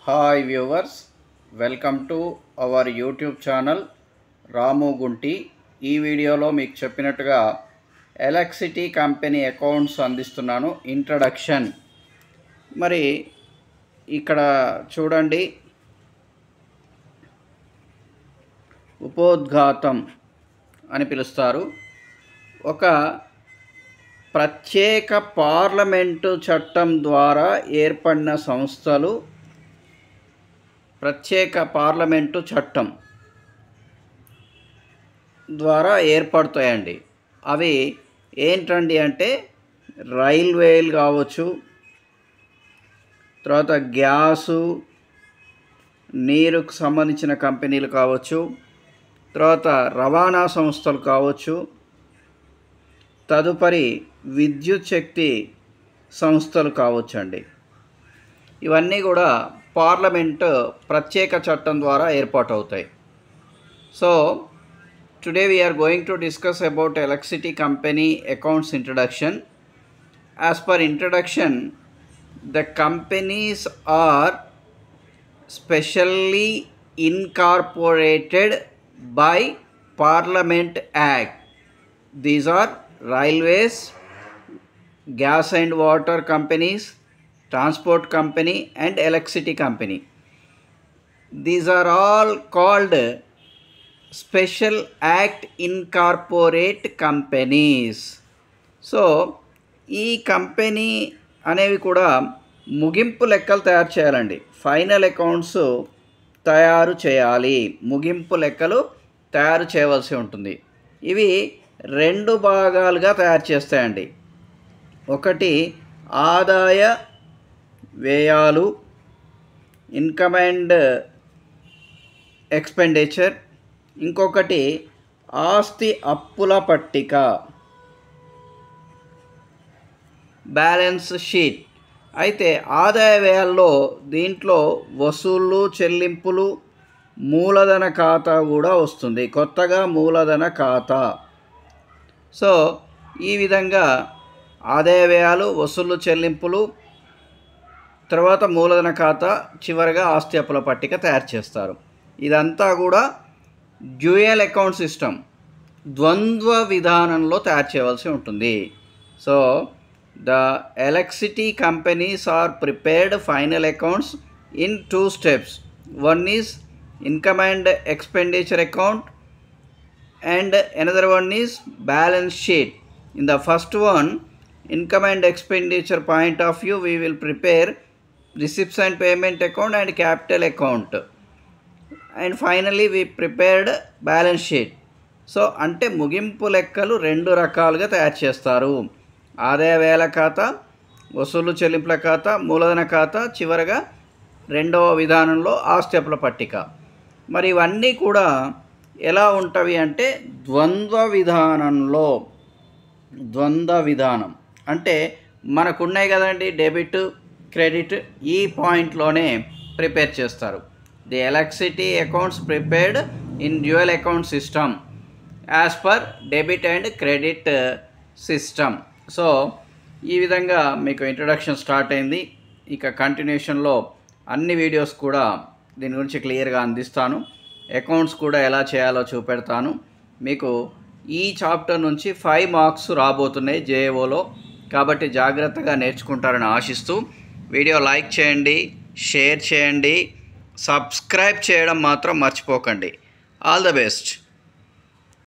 Hi viewers, welcome to our YouTube channel Ramu Gunti. ఈ వీడియోలో మీకు చెప్పినట్టుగా ఎలక్ట్రిసిటీ కంపెనీ అకౌంట్స్ అందిస్తున్నాను. ఇంట్రడక్షన్. మరి ఇక్కడ చూడండి, ఉపోద్ఘాతం అని పిలుస్తారు. ఒక ప్రత్యేక పార్లమెంటు చట్టం ద్వారా ఏర్పడిన సంస్థలు ప్రత్యేక పార్లమెంటు చట్టం ద్వారా ఏర్పడతాయండి. అవి ఏంటండి అంటే రైల్వేలు కావచ్చు, తర్వాత గ్యాసు నీరుకు సంబంధించిన కంపెనీలు కావచ్చు, తర్వాత రవాణా సంస్థలు కావచ్చు, తదుపరి విద్యుత్ శక్తి సంస్థలు కావచ్చండి. ఇవన్నీ కూడా పార్లమెంటు ప్రత్యేక చట్టం ద్వారా ఏర్పాటవుతాయి. So today we are going to discuss about electricity company accounts introduction. As per introduction, the companies are specially incorporated by Parliament Act. These are railways, gas and water companies, transport company and electricity company. These are all called special act incorporate companies. So ఈ company అనేవి కూడా ముగింపు లెక్కలు తయారు చేయాలండి. Final accounts తయారు చేయాలి, ముగింపు లెక్కలు తయారు చేయవలసి ఉంటుంది. ఇవి రెండు భాగాలుగా తయారు చేస్తాయండి. ఒకటి ఆదాయ వ్యయాలు, ఇన్కమ్ అండ్ ఎక్స్పెండిచర్. ఇంకొకటి ఆస్తి అప్పుల పట్టిక, బ్యాలెన్స్ షీట్. అయితే ఆదాయ వ్యయాల్లో దీంట్లో వసూళ్ళు, చెల్లింపులు, మూలధన ఖాతా కూడా వస్తుంది, కొత్తగా మూలధన ఖాతా. సో ఈ విధంగా ఆదాయ వ్యయాలు, వసూళ్ళు, చెల్లింపులు, తర్వాత మూలధన ఖాతా, చివరిగా ఆస్తి అప్పుల పట్టిక తయారు చేస్తారు. ఇదంతా కూడా డ్యూయల్ అకౌంట్ సిస్టమ్, ద్వంద్వ విధానంలో తయారు చేయవలసి ఉంటుంది. So the electricity companies are prepared final accounts in 2 steps. One is income and expenditure account and another one is balance sheet. In the first one, income and expenditure point of view, we will prepare receipts and payment account and capital account, and finally we prepared balance sheet. So అంటే ముగింపు లెక్కలు రెండు రకాలుగా తయారు చేస్తారు. ఆదాయ వ్యయాల ఖాతా, వసూలు చెల్లింపుల ఖాతా, మూలధన ఖాతా, చివరగా రెండవ విధానంలో ఆస్తి అప్పుల పట్టిక. మరి ఇవన్నీ కూడా ఎలా ఉంటవి అంటే ద్వంద్వ విధానంలో. ద్వంద్వ విధానం అంటే మనకున్నాయి కదండి, డెబిట్, క్రెడిట్. ఈ పాయింట్లోనే ప్రిపేర్ చేస్తారు. The electricity accounts prepared in dual account system as per debit and credit system. So ఈ విధంగా మీకు ఇంట్రడక్షన్ స్టార్ట్ అయింది. ఇక కంటిన్యూషన్లో అన్ని వీడియోస్ కూడా దీని గురించి క్లియర్గా అందిస్తాను. అకౌంట్స్ కూడా ఎలా చేయాలో చూపెడతాను. మీకు ఈ చాప్టర్ నుంచి 5 మార్క్స్ రాబోతున్నాయి జేఏఓలో, కాబట్టి జాగ్రత్తగా నేర్చుకుంటారని ఆశిస్తూ వీడియో లైక్ చేయండి, షేర్ చేయండి, సబ్స్క్రైబ్ చేయడం మాత్రం మర్చిపోకండి. All the best.